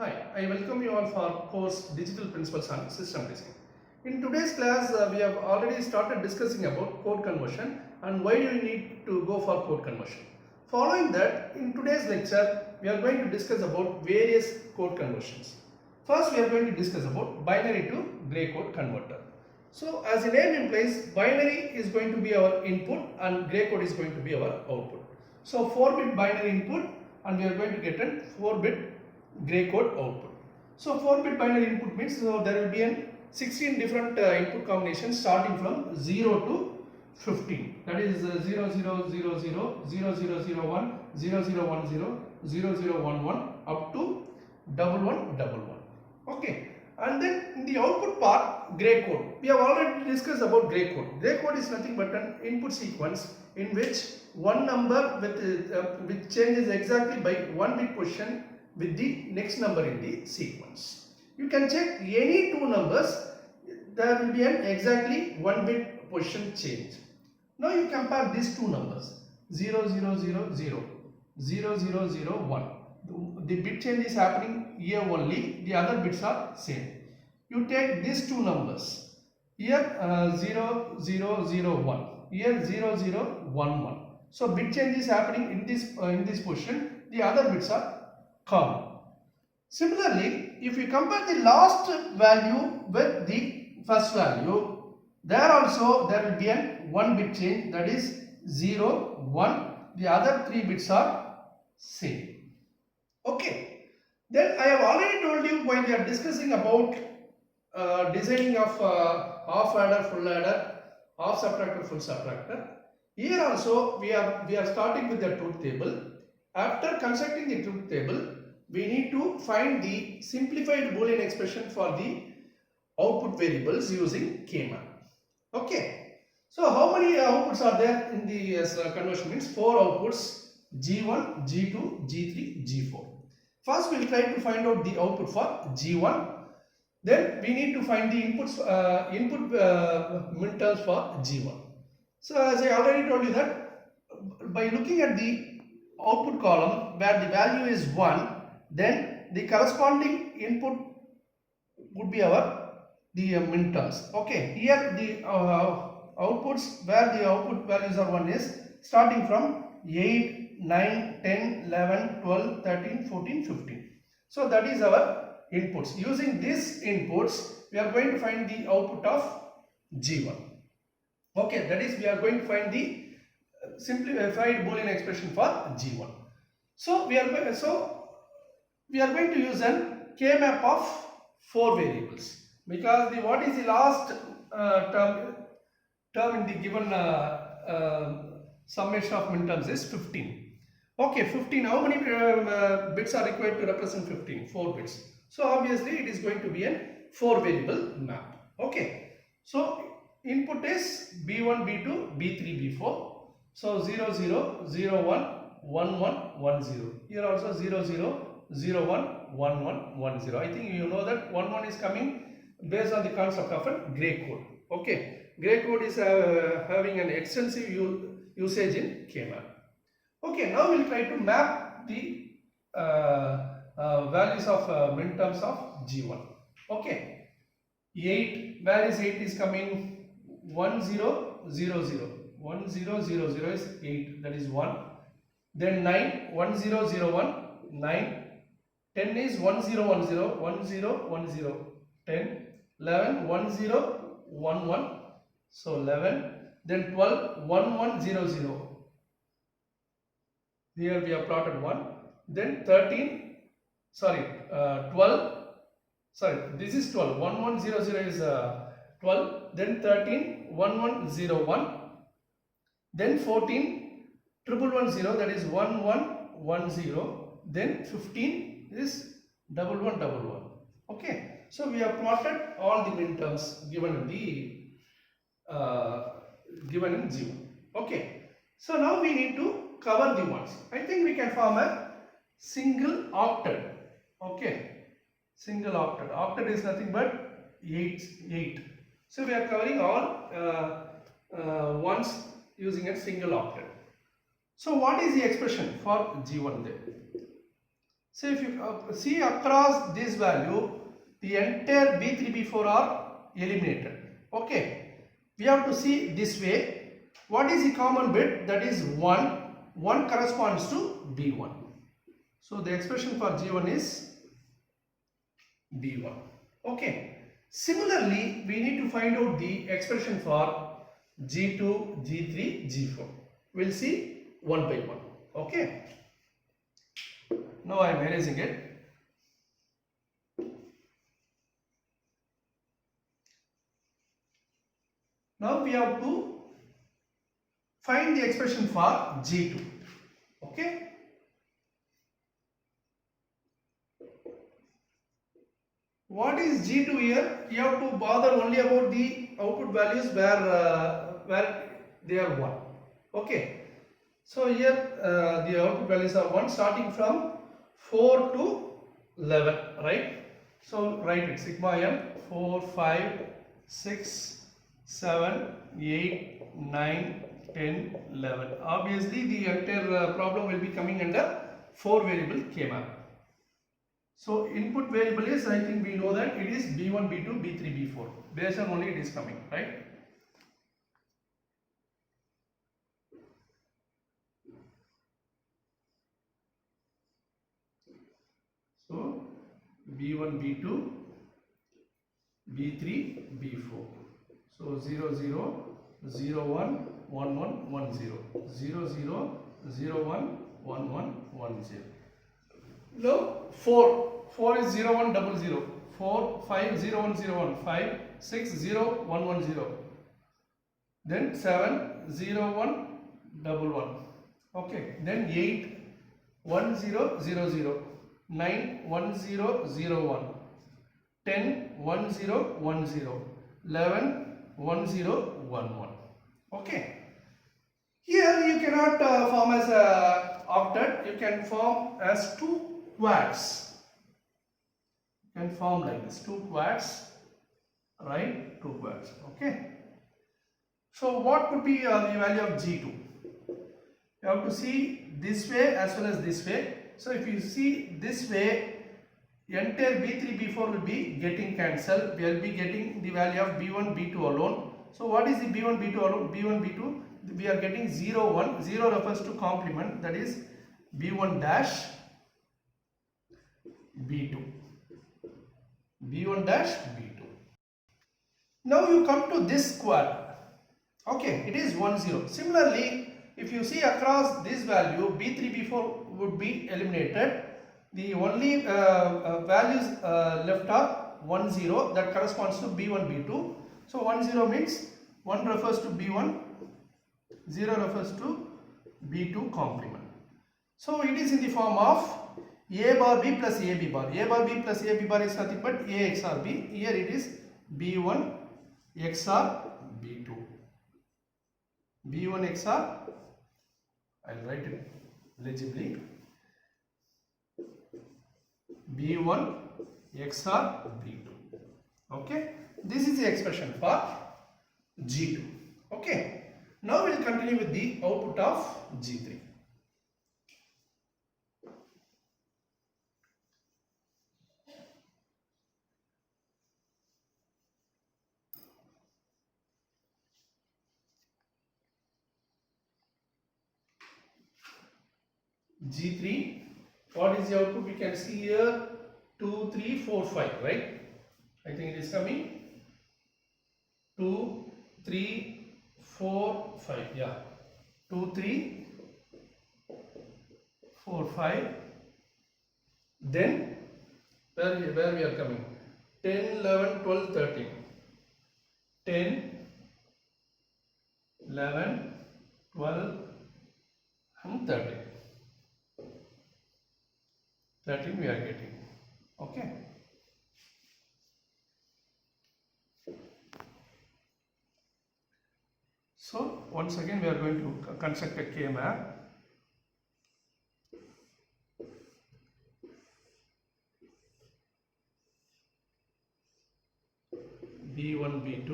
Hi, I welcome you all for course Digital Principles on System Design. In today's class, we have already started discussing about code conversion and why do you need to go for code conversion. Following that, in today's lecture, we are going to discuss about various code conversions. First, we are going to discuss about binary to gray code converter. So, as the name implies, binary is going to be our input and gray code is going to be our output. So, 4-bit binary input and we are going to get a 4-bit gray code output. So 4-bit binary input means there will be an 16 different input combinations starting from 0 to 15. That is 0000, 0001, 0010, 0011 up to 1111. Okay. And then in the output part, gray code. We have already discussed about gray code. Gray code is nothing but an input sequence in which one number which changes exactly by 1-bit position with the next number in the sequence. You can check any two numbers, there will be an exactly 1-bit position change. Now you compare these two numbers 0000, 0001. The bit change is happening here only, the other bits are same. You take these two numbers, here 0001, here 0011. So bit change is happening in this position, the other bits are common. Similarly, if you compare the last value with the first value, there also there will be a 1-bit change, that is 0, 1. The other 3 bits are same. Okay. Then I have already told you when we are discussing about designing of half adder, full adder, half subtractor, full subtractor. Here also we are starting with the truth table. After constructing the truth table, we need to find the simplified Boolean expression for the output variables using K-map. Okay. So how many outputs are there in the conversion means 4 outputs, G1, G2, G3, G4. First we will try to find out the output for G1. Then we need to find the input minterms for G1. So as I already told you that by looking at the output column where the value is 1, then the corresponding input would be the minterms. Okay, here the outputs where the output values are 1 is starting from 8, 9, 10, 11, 12, 13, 14, 15. So that is our inputs. Using these inputs, we are going to find the output of G1. Okay, that is we are going to find the simplified Boolean expression for G1. So we are going to use an K-map of 4 variables because what is the last term in the given summation of minterms is 15. Okay, 15. How many bits are required to represent 15? 4 bits. So obviously it is going to be a 4 variable map. Okay. So input is B1, B2, B3, B4. So 0, 0, 0, 1, 1, 1, 1, 0. Here also 0, 0, 0, 1, 1, 1, 1, 0. I think you know that 1, 1 is coming based on the concept of a gray code. Okay. Gray code is having an extensive usage in K-map. Okay. Now we will try to map the values of minterms of G1. Okay. 8. Where is 8 is coming? 1, 0, 0, 0. 1, 0, 0, 0 is 8. That is 1. Then 9. 1, 0, 0, 1. 9. 10 is 1, 0, 1, 0. 1, 0, 1, 0. 10. 11. 1, 0, 1, 1. So 11. Then 12. 1, 1, 0, 0. Here we have plotted 1. Then 13. Sorry. 12. Sorry. This is 12. 1, 1, 0, 0 is 12. Then 13. 1, 1, 0, 1. Then 14. 1110. That is 1, 1, 1, 0. Then 15 is 1, 1, 1, 1. Okay. So we have plotted all the minterms given in G1. Okay. So now we need to cover the ones. I think we can form a single octet. Okay. Single octet. Octet is nothing but 8. So we are covering all ones using a single octet. So what is the expression for G1 there? So if you see across this value, the entire B3, B4 are eliminated. Okay. We have to see this way. What is the common bit? That is 1. 1 corresponds to B1. So the expression for G1 is B1. Okay. Similarly, we need to find out the expression for G2, G3, G4. We'll see one by one. Okay. Now I am erasing it. Now we have to find the expression for G2. Okay. What is G2 here? You have to bother only about the output values where they are 1. Okay. So here the output values are 1 starting from 4 to 11, right? So write it sigma m 4, 5, 6, 7, 8, 9, 10, 11. Obviously the entire problem will be coming under 4 variable K-map. So input variable is, I think we know that it is B1, B2, B3, B4. Based on only it is coming, right? So B1, B2, B3, B4. So 0, 0, 0, 1, 1, 1, 1, 0. 0, 0, 0, 1, 1, 1, 1, 0. Now 4. 4 is 0, 1, 0, 0. 4, 5, 0, 1, 0, 1. 5, 6, 0, 1, 1, 0. Then 7, 0, 1, 1, 1. Okay. Then 8, 1, 0, 0, 0. 9, 1, 0, 0, 1. 10, 1, 0, 1, 0. 11, 1, 0, 1, 1. Okay. Here you cannot form as a octet. You can form as 2 quads. You can form like this, 2 quads, right? 2 quads. Okay. So what could be the value of G2? You have to see this way as well as this way. So if you see this way, entire B3, B4 will be getting cancelled. We will be getting the value of B1, B2 alone. So what is the B1, B2 alone? B1, B2, we are getting 0, 1. 0 refers to complement, that is B1 dash B2. B1 dash B2. Now you come to this quad. Okay, it is 1, 0. Similarly, if you see across this value, B3, B4 would be eliminated. The only values left are 1, 0, that corresponds to B1, B2. So 1, 0 means 1 refers to B1, 0 refers to B2 complement. So it is in the form of A bar B plus AB bar. A bar B plus AB bar is nothing but A XOR B. Here it is B1 XOR B2. B1 XOR, I will write it legibly. B1 XOR B2. Okay. This is the expression for G2. Okay. Now we will continue with the output of G3. G3, what is the output? We can see here 2, 3, 4, 5, right? I think it is coming 2, 3, 4, 5, yeah. 2, 3, 4, 5. Then where we are coming? 10, 11, 12, 13. 10, 11, 12 and 13. 13 we are getting. Okay. So once again we are going to construct a K-map. B1, B2,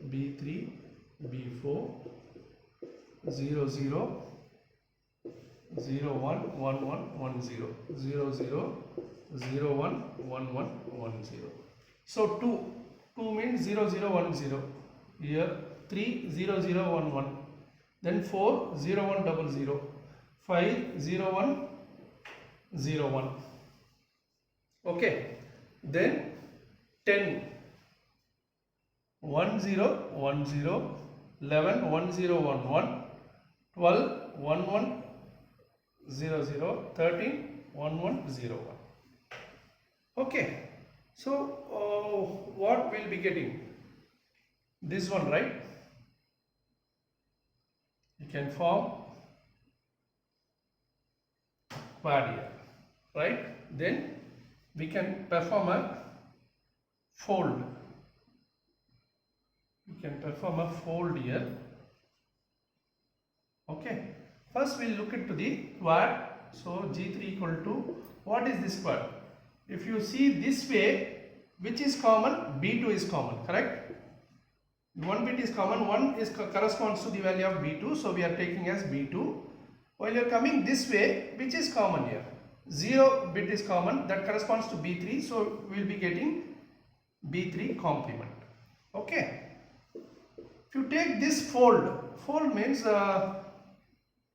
B3, B4, 0, 0, 0 1 1 1 1 0 0 0 0 1 1 1 1 0. So 2 means 0 0 1 0. Here 3 0 0 1 1. Then 4 0 1 double 0. 5 0 1 0 1. Okay. Then 10 1 0 1 0. 11 1 0 1 1. 12 1 1 0 0. 13 1 1 0 1. Okay. So what we'll be getting? This one, right? You can form quad here, right? Then we can perform a fold. We can perform a fold here. Okay. First we'll look into the quad. So G3 equal to, what is this quad? If you see this way, which is common? B2 is common, correct? One bit is common, one is corresponds to the value of B2, so we are taking as B2. While you are coming this way, which is common here? 0 bit is common, that corresponds to B3, so we will be getting B3 complement. Okay. If you take this fold means you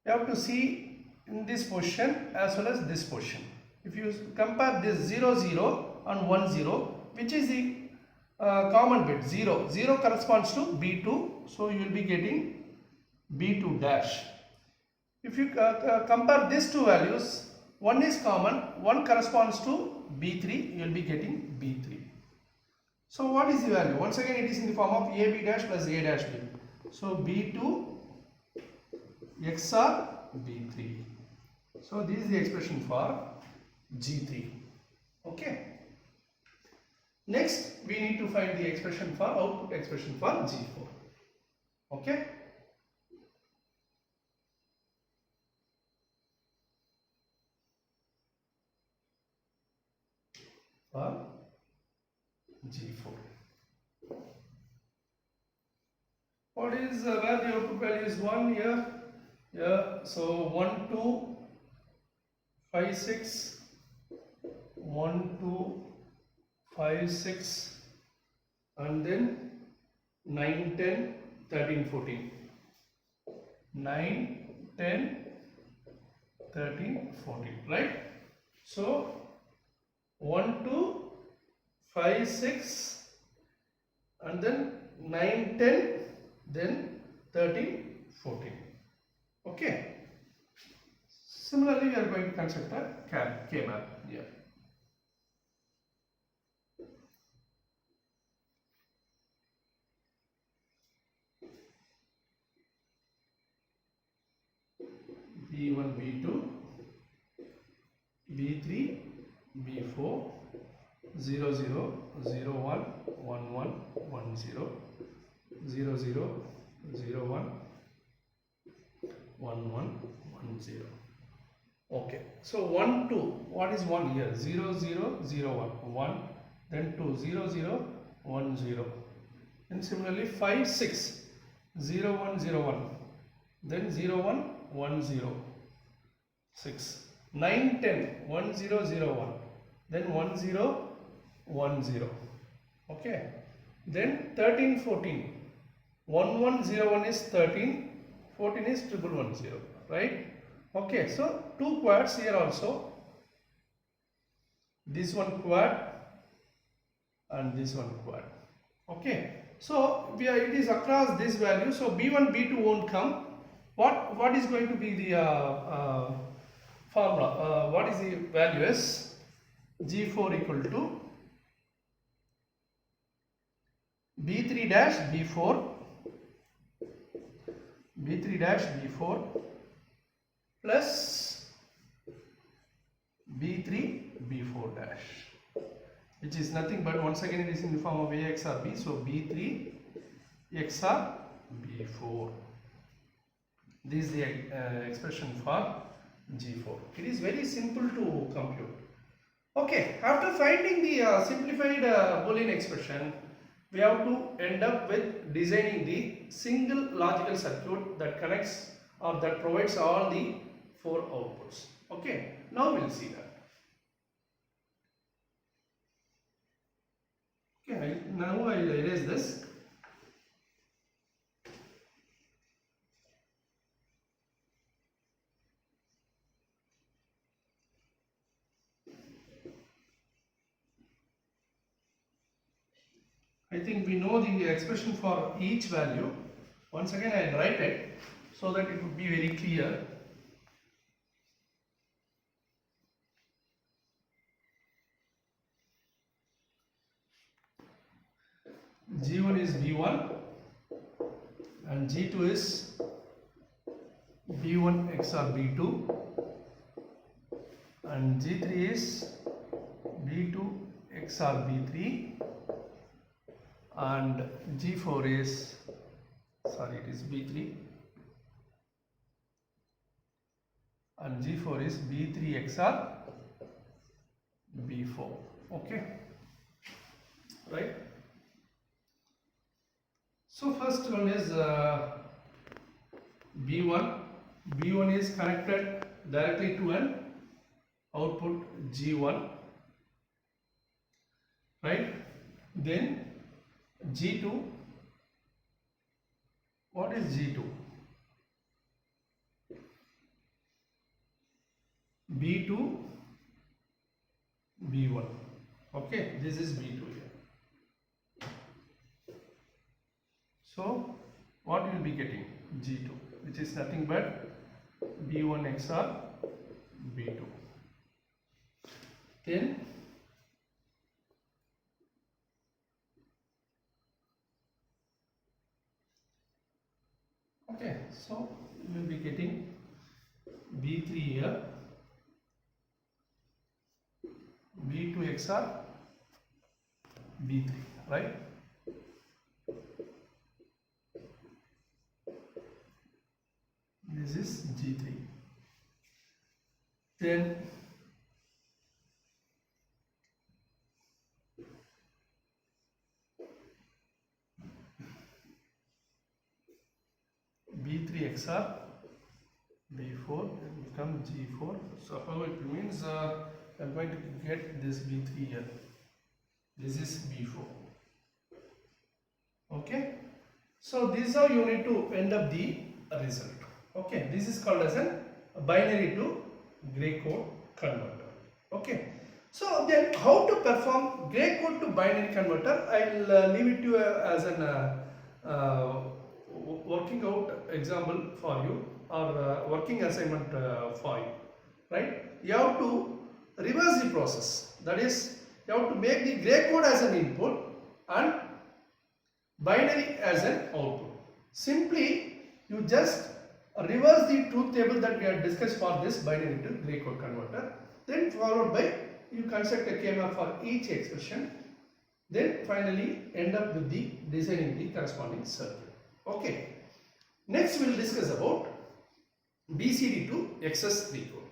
have to see in this position as well as this position. If you compare this 0 0 and 1 0, which is the common bit? 0 0 corresponds to B2, so you will be getting B2 dash. If you compare these two values, one is common, one corresponds to B3, you will be getting B3. So what is the value? Once again it is in the form of AB dash plus A dash B. So B2 XOR B3. So this is the expression for G3. Okay. Next we need to find the expression for output expression for G4. Okay. For G4. What is where the output value is 1 here? Yeah, so 1 2 5 6 1 2 5 6 and then 9 10 13 14. 9 10 13 14, right? So 1 2 5 6 and then 9 10 then 13 14. Okay. Similarly, we are going to construct a K-map here. B1, B2, B3, B4, 0 0 0 1 1 1 1 0 0 0 0 1 1 1 1 0. Okay, so 1 2, what is 1 here? 0 0 0 1 1, then 2 0 0 1 0, and similarly 5 6 0 1 0 1, then 0 1 1 0 6, 9 10 1 0 0 1, then 1 0 1 0. Okay, then 13 14, 1 1 0 1 is 13, 14 is 1110, right? Okay, so two quads here also, this one quad and this one quad. Okay, so it is across this value, so B1 B2 won't come. What is going to be the formula? What is the value is G4 equal to B3 dash B4 plus B3 B4 dash, which is nothing but, once again it is in the form of A XOR B, so B3 XOR B4. This is the expression for G4. It is very simple to compute. Okay, after finding the simplified Boolean expression, we have to end up with designing the single logical circuit that connects or that provides all the 4 outputs. Okay, now we'll see that. Okay, now I'll erase this. I think we know the expression for each value. Once again I'll write it so that it would be very clear. G1 is B1 and G2 is B1 XOR B2 and G3 is B2 XOR B3 and G4 is, sorry, it is B3 and G4 is B3 XOR B4. Okay, right? So first one is B1. B1 is connected directly to an output G1, right? Then G2. What is G2? B2 B1. Okay, this is B2 here. So what you will be getting? G2, which is nothing but B1 XOR B2. Then okay, so you will be getting B3 here, B2 XOR B3, right? This is G3. Then B3 XOR B4 will become G4. So how it means I'm going to get this B3 here. This is B4. Okay. So this is how you need to end up the result. Okay. This is called as a binary to gray code converter. Okay. So then how to perform gray code to binary converter? I'll leave it to you as an working out example for you, or working assignment for you, right? You have to reverse the process. That is, you have to make the gray code as an input and binary as an output. Simply, you just reverse the truth table that we have discussed for this binary to gray code converter. Then followed by, you construct a k-map for each expression. Then finally end up with the designing the corresponding circuit. Okay. Next we will discuss about BCD to XS3 code.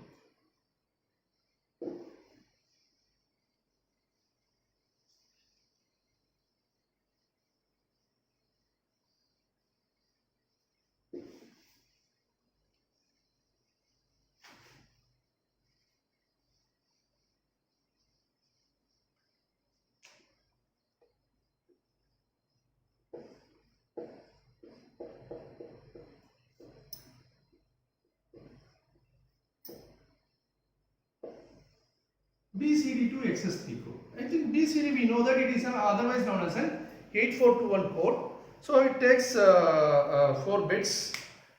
BCD to XS3 code. I think BCD, we know that it is otherwise known as an 8421 code. So it takes 4 bits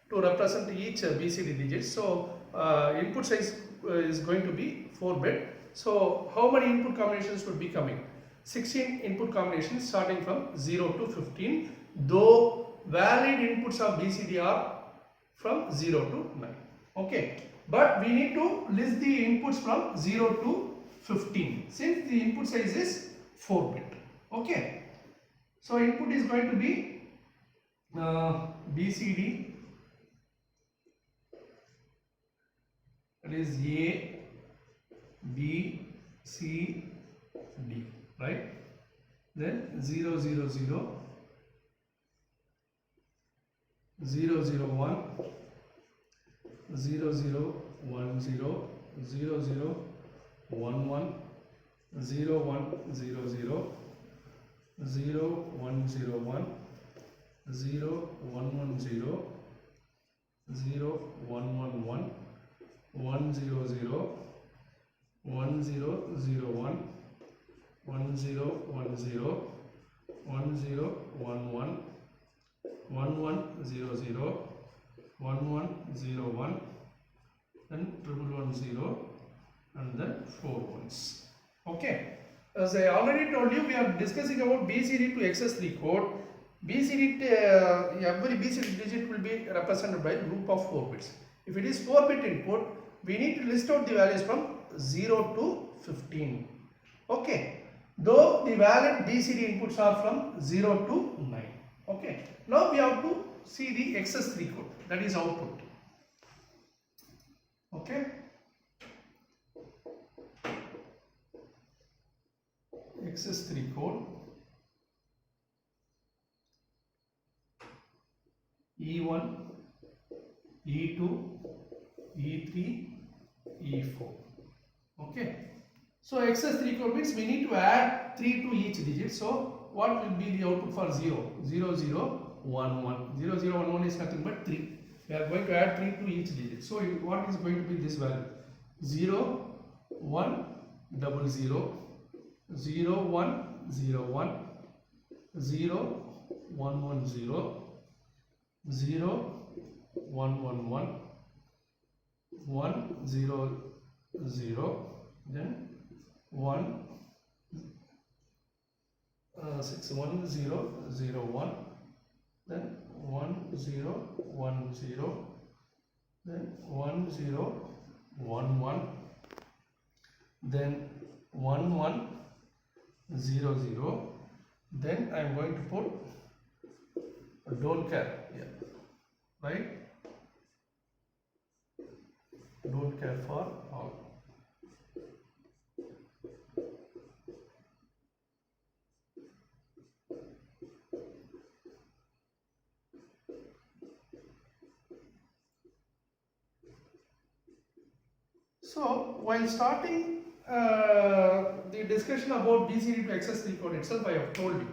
to represent each BCD digit. So input size is going to be 4 bit. So how many input combinations would be coming? 16 input combinations starting from 0 to 15. Though valid inputs of BCD are from 0 to 9. Okay. But we need to list the inputs from 0 to 15 since the input size is 4 bit. Okay. So input is going to be BCD, that is A, B, C, D, right? Then 0, 0, 0, 0, 0, 1, 0, 0, 1 0 0 0 1 1 0 1 0 0 0 1 0 1 0 1 1 0 0 1 1 1 1 0 0 1 0 0 1 1 0 1 0 1 0 1 1 1 1 0 0 1 1 0 1 then 1 and then 4 ones. Okay. As I already told you, we are discussing about BCD to XS3 code. BCD, every BCD digit will be represented by a group of 4 bits. If it is 4-bit input, we need to list out the values from 0 to 15. Okay. Though the valid BCD inputs are from 0 to 9. Okay. Now we have to see the XS3 code, that is output. Okay. XS3 code E1, E2, E3, E4. Okay. So XS3 code means we need to add 3 to each digit. So what will be the output for 0? 0 0 1 1. 0 0 1 1 is nothing but 3. We are going to add 3 to each digit. So what is going to be this value? 0 1 0 0 0 1 0 1 0 1 1 0 0 1 1 1 1 0 0 then 1 6 1 0 0 1 then 1 0 1 0 then 1 0 1 1 then 1 1 0 0 then I am going to put don't care here, right? Don't care for all. So while starting the discussion about BCD to XS3 code itself, I have told you,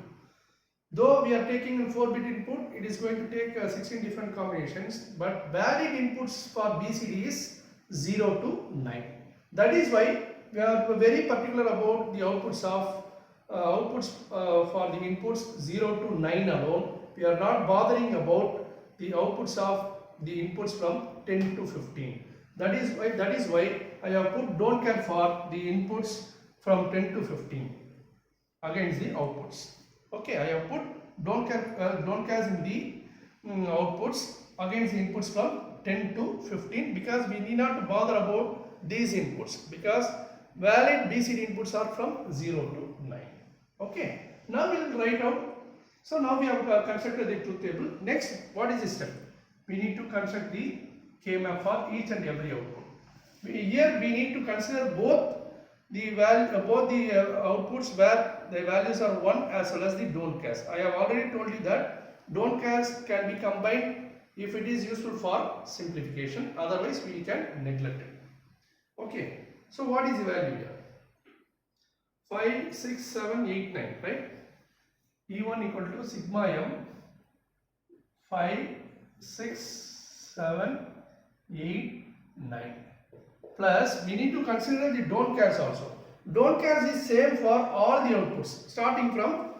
though we are taking a 4-bit input, it is going to take 16 different combinations, but valid inputs for BCD is 0 to 9. That is why we are very particular about the outputs of for the inputs 0 to 9 alone. We are not bothering about the outputs of the inputs from 10 to 15. That is why I have put don't care for the inputs from 10 to 15 against the outputs. Okay, I have put don't care in the outputs against the inputs from 10 to 15 because we need not to bother about these inputs because valid BCD inputs are from 0 to 9. Okay, now we will write out. So now we have constructed the truth table. Next, what is the step? We need to construct the K-map for each and every output. Here we need to consider both the outputs where the values are 1 as well as the don't cares. I have already told you that don't cares can be combined if it is useful for simplification, otherwise we can neglect it. Okay, so what is the value here? 5, 6, 7, 8, 9, right? E1 equal to sigma m 5, 6, 7, 8, 9. Plus we need to consider the don't cares also. Don't cares is same for all the outputs starting from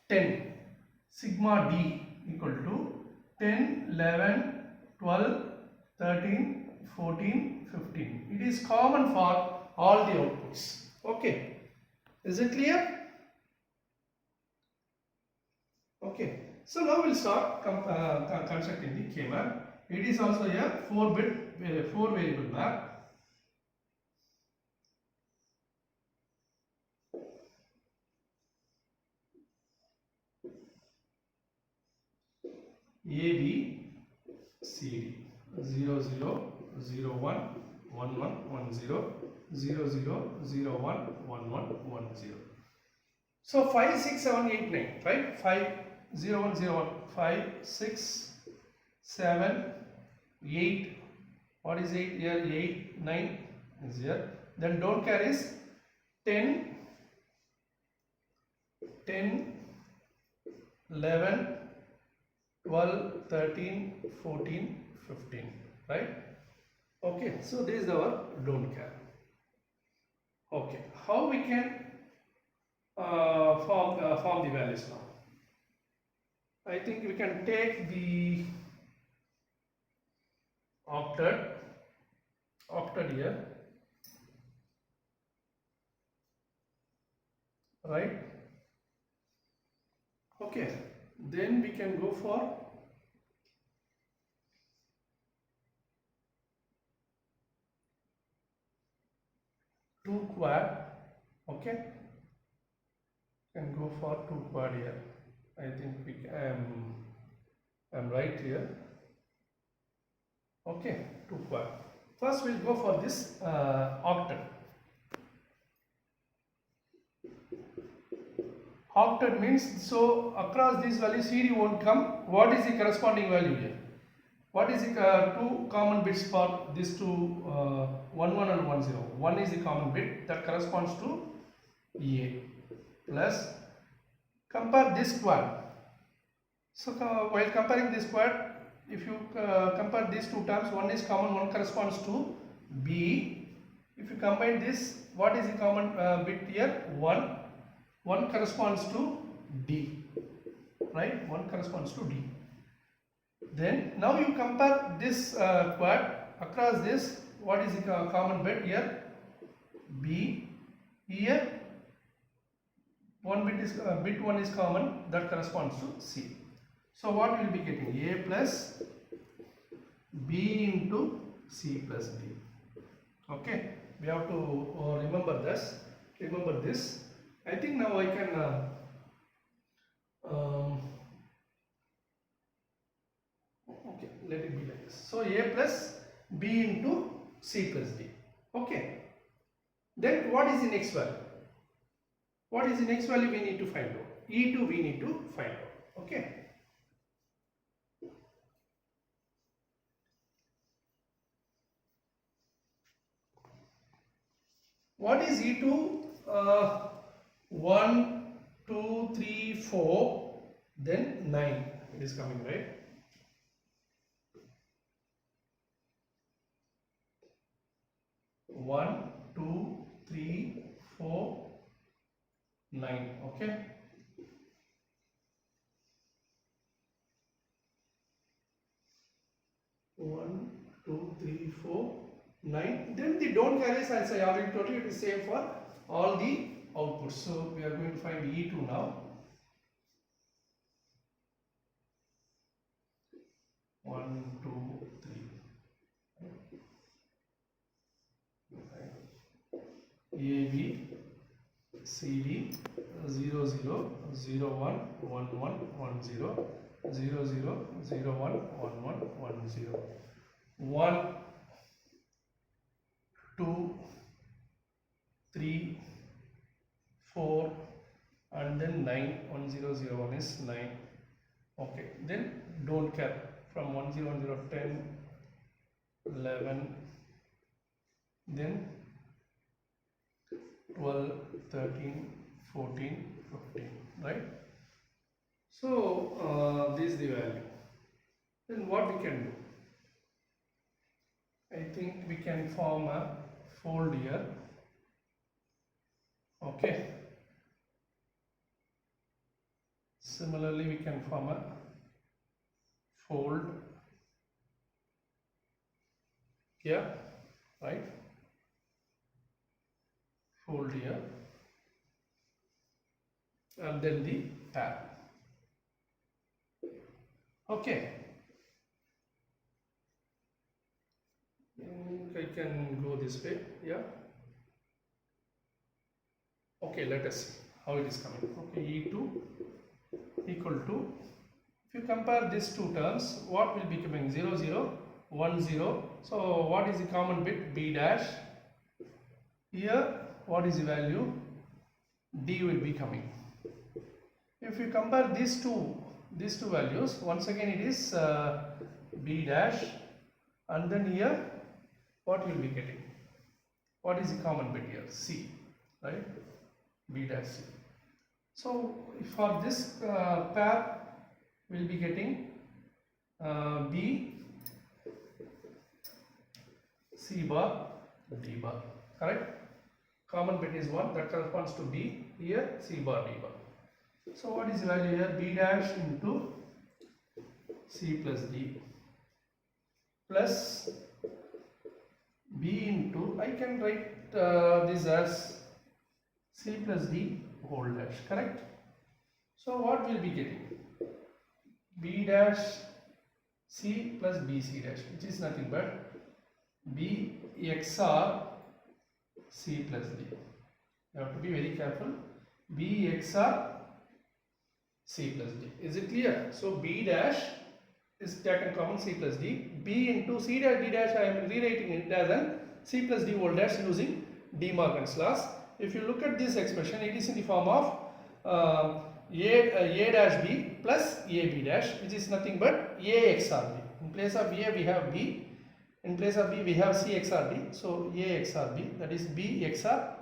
10. Sigma d equal to 10, 11, 12, 13, 14, 15. It is common for all the outputs. Okay. Is it clear? Okay. So now we'll start constructing the K-map. It is also a 4-bit, 4 variable map. A, B, C, D. 0, 0, 0, 1, 1, 1, 1, 0, 0, 0, 0, 1, 1, 1, 1, 0. So 5, 6, 7, 8, 9, right? 5, 0, 1, 0, 1, 5, 6, 7, 8, What is 8 here? 8, 9 is here. Then don't carry is 10, 10, 11, 12, 13, 14, 15, right? Okay, so this is our don't care. Okay, how we can form the values now? I think we can take the octet here, right? Okay, then we can go for two quad. Okay, can go for two quad here. I think we can, I'm right here. Okay, two quad. First we'll go for this octet. Octet means, so across these values CD won't come. What is the corresponding value here? What is the two common bits for these two 1 1 and 1 0? 1 is the common bit that corresponds to A, plus compare this quad. So while comparing this quad, if you compare these two terms, one is common, one corresponds to B. If you combine this, what is the common bit here? 1. 1 corresponds to D, right? 1 corresponds to D. Then now you compare this quad across this. What is the common bit here? B. Here one bit is bit 1 is common, that corresponds to C. So what we will be getting? A plus B into C plus D. Okay, we have to remember this. Remember this. I think now I can okay, let it be like this. So A plus B into C plus D. Okay. Then what is the next value? What is the next value we need to find out? E2 we need to find out. Okay. What is E2? 1, 2, 3, 4, then 9. It is coming, right? One, 2, 3, 4, 9. Okay. One, 2, 3, 4, 9. Then the don't carries, as I already told you, it is same for all the outputs. So we are going to find E2 now. 1, 2, 3. AB, CD, 0, 0, 0, 1, 1, 1, 1, 0, 0, 0, 0, 1, 1, 1, 1, 0. 1, 2, 3, 4, and then 9. 1, 0, 0, 1 is 9. Okay, then don't care. From 1, 0, 1, 0, 10, 11, then 12, 13, 14, 15, right? So this is the value. Then what we can do? I think we can form a fold here. Okay. Similarly, we can form a fold here, right? Fold here, and then the tab. Okay. I can go this way, yeah. Okay, let us see how it is coming. Okay, E2 equal to, if you compare these two terms, what will be coming? 0, 0, 1, 0. So what is the common bit? B dash. Here, what is the value? D will be coming. If you compare these two values, once again it is B dash, and then here what you will be getting? What is the common bit here? C, right? B dash C. So for this pair we will be getting B, C bar, D bar, correct? Common bit is 1, that corresponds to B, here C bar, D bar. So what is the value here? B dash into C plus D plus B into, I can write this as C plus D whole dash, correct? So what will be getting? B dash C plus BC dash, which is nothing but B XOR C plus D. You have to be very careful. B XOR C plus D. Is it clear? So B dash is taken common C plus D. B into C dash D dash, I am rewriting it as an C plus D whole dash using De Morgan's laws. If you look at this expression, it is in the form of A dash B plus AB dash, which is nothing but A XOR B. In place of A we have B, in place of B we have C XOR D. So A XOR B, that is B XOR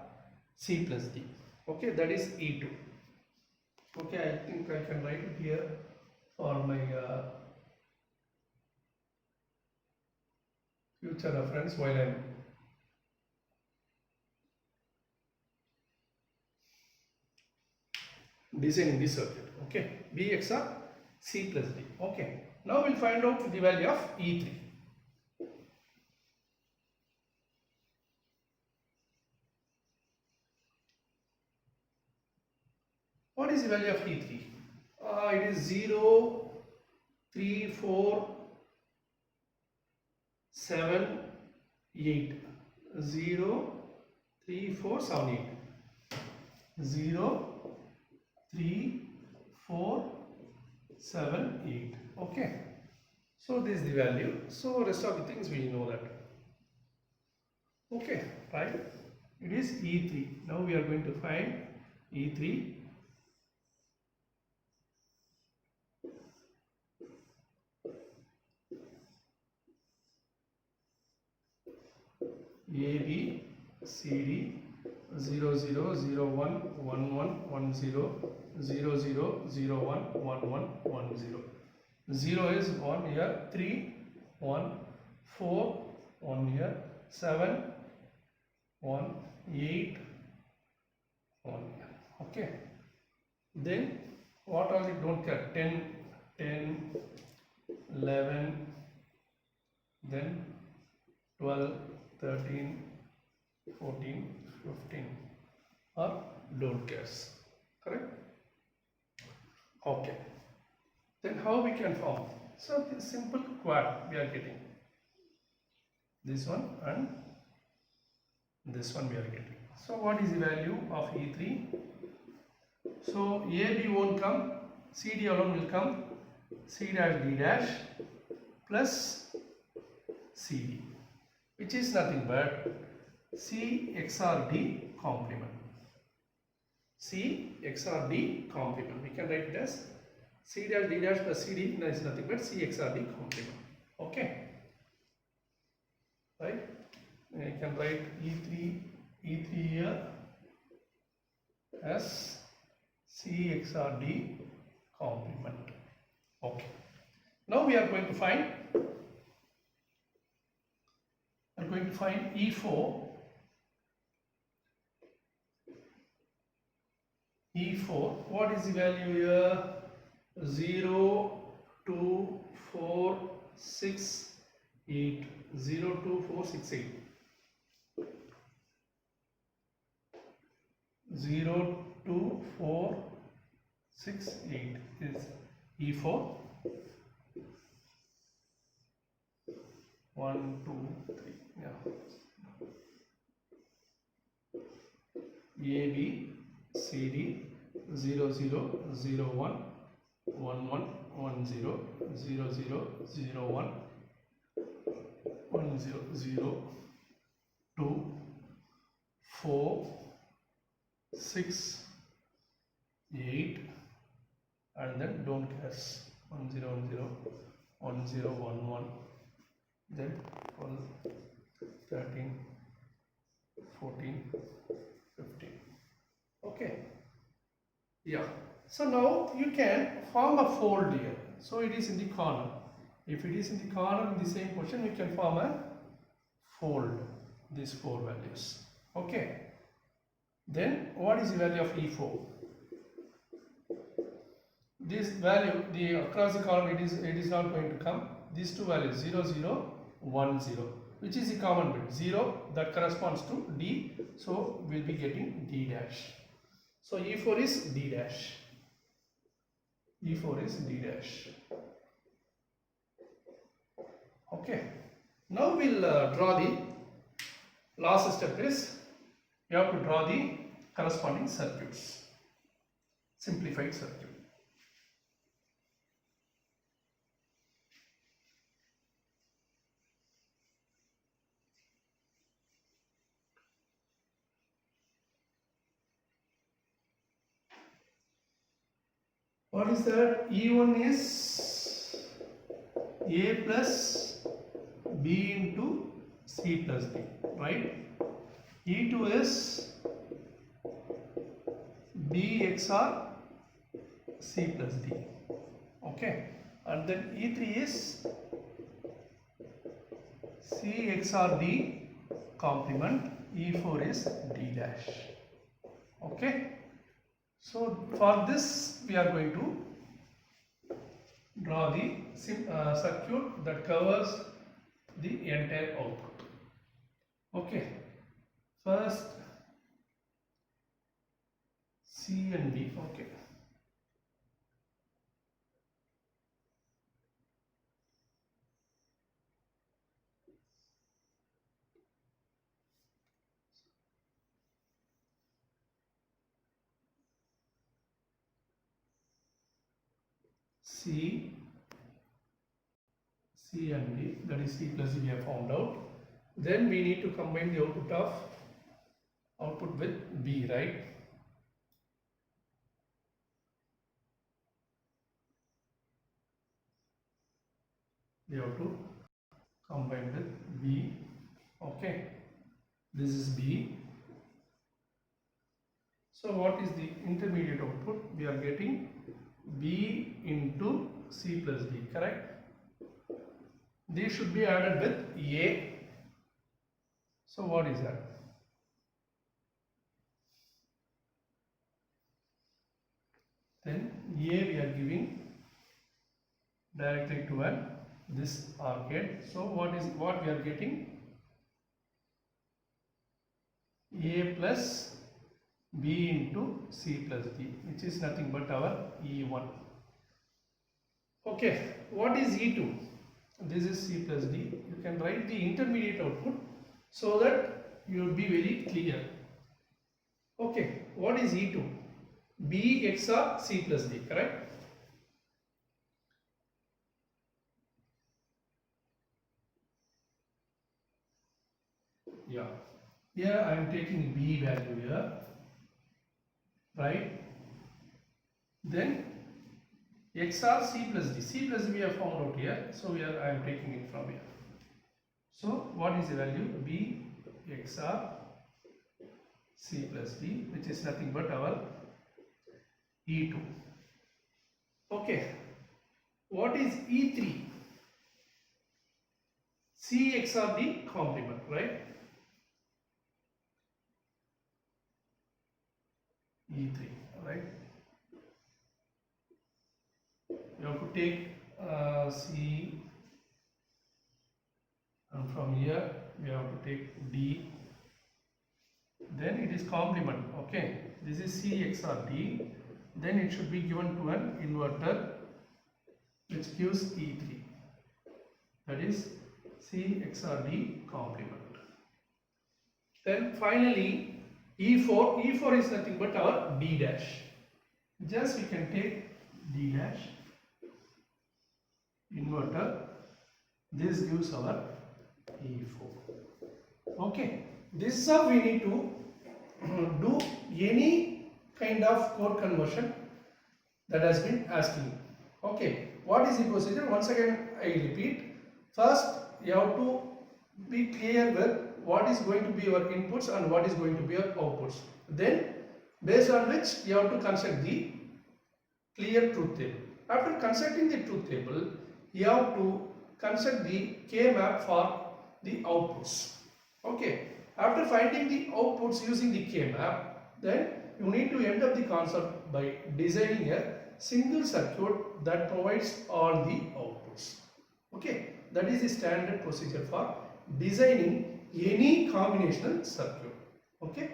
C plus D. Okay, that is E2. Okay, I think I can write it here for my future reference while I am designing this circuit. Okay, B XOR C plus D. Okay, now we'll find out the value of E3. What is the value of E3? It is 0, 3, 4, 7, 8. 0, 3, 4, 7, 8. 0, 3, 4, 7, 8. Okay. So this is the value. So rest of the things we know that. Okay, right? It is E3. Now we are going to find E3. AB, CD, 0, 0, 0, 1, 1, 1, 1, 0, 0, 0, 0, 1, 1, 1, 1, 0. 0 is 1 here, 3, 1, 4, 1 here, 7, 1, 8, 1 here. Okay. Then what are the don't care? 10, 10, 11, then 12, 13, 14, 15 or don't cares, correct? Okay, then how we can form? So this simple quad we are getting, this one and this one we are getting. So what is the value of E3? So AB won't come, CD alone will come, C dash D dash plus CD, which is nothing but C XOR D complement. C XOR D complement. We can write it as C dash D dash plus CD is nothing but C XOR D complement. Okay. Right? I can write E3 here as C XOR D complement. Okay. Now we are going to find E4. E4, what is the value here? 0, 2, 4, 6, 8. 0, 2, 4, 6, 8. 0, 2, 4, 6, 8 is E4. 1, 2, 3. Yeah. AB, CD, 0, 0, 0, 1, 1, 1, 1, 0, 0, 0, 0, 1, 1, 0, 0, 2, 4, 6, 8, and then don't guess 1, 0, 1, 0, 1, 0, 1, 1, then 12, 13, 14, 15. Okay. Yeah. So now you can form a fold here. So it is in the corner. If it is in the corner in the same position, you can form a fold these four values. Okay. Then what is the value of E4? This value, the across the column, it is not going to come. These two values 0, 0, 1, 0, which is the common bit 0 that corresponds to D. So we'll be getting D dash. So E4 is D dash. E4 is D dash. Okay. Now we'll draw the last step is you have to draw the corresponding circuits. Simplified circuit. What is that? E1 is A plus B into C plus D, right? E2 is B XOR C plus D, okay? And then E3 is C XOR D complement, E4 is D dash, okay? So for this we are going to draw the circuit that covers the entire output. Okay, first C and D. Okay, C and D, that is C plus D we have found out. Then we need to combine the output with B, right? We have to combine with B. Okay, this is B. So what is the intermediate output? We are getting B into C plus D, correct? These should be added with A. So what is that? Then A we are giving directly to this arcade. So what we are getting? A plus B into C plus D, which is nothing but our E1. Okay, what is E2? This is C plus D. You can write the intermediate output so that you will be very clear. Okay, what is E2? B XOR C plus D, correct? Yeah. Here I am taking B value here, right? Then XOR C plus D. C plus D we have found out here, so here I am taking it from here. So what is the value? B XOR C plus D, which is nothing but our E2. Okay, what is E3? C XOR D complement, right? E3, right? You have to take C, and from here we have to take D. Then it is complement. Okay, this is C XOR D. Then it should be given to an inverter which gives E3. That is C XOR D complement. Then finally E4. E4 is nothing but our D dash. Just we can take D dash inverter. This gives our E4. Okay. This is how we need to do any kind of code conversion that has been asking. Okay. What is the procedure? Once again I repeat. First you have to be clear with what is going to be your inputs and what is going to be your outputs. Then based on which you have to construct the clear truth table. After constructing the truth table, you have to construct the K map for the outputs. Okay. After finding the outputs using the K map, then you need to end up the concept by designing a single circuit that provides all the outputs. Okay. That is the standard procedure for designing any combinational circuit. Okay.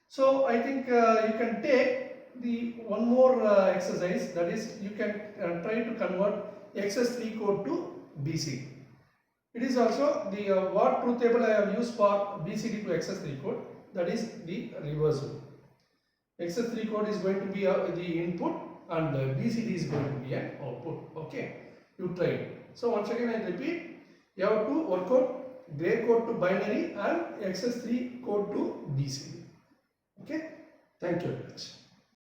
So I think you can take the one more exercise, that is you can try to convert XS3 code to BCD. It is also the what truth table I have used for BCD to XS3 code, that is the reversal. XS3 code is going to be the input and BCD is going to be an output. Okay, you try it. So once again I repeat, you have to work out gray code to binary and XS3 code to BCD. Okay, thank you very much.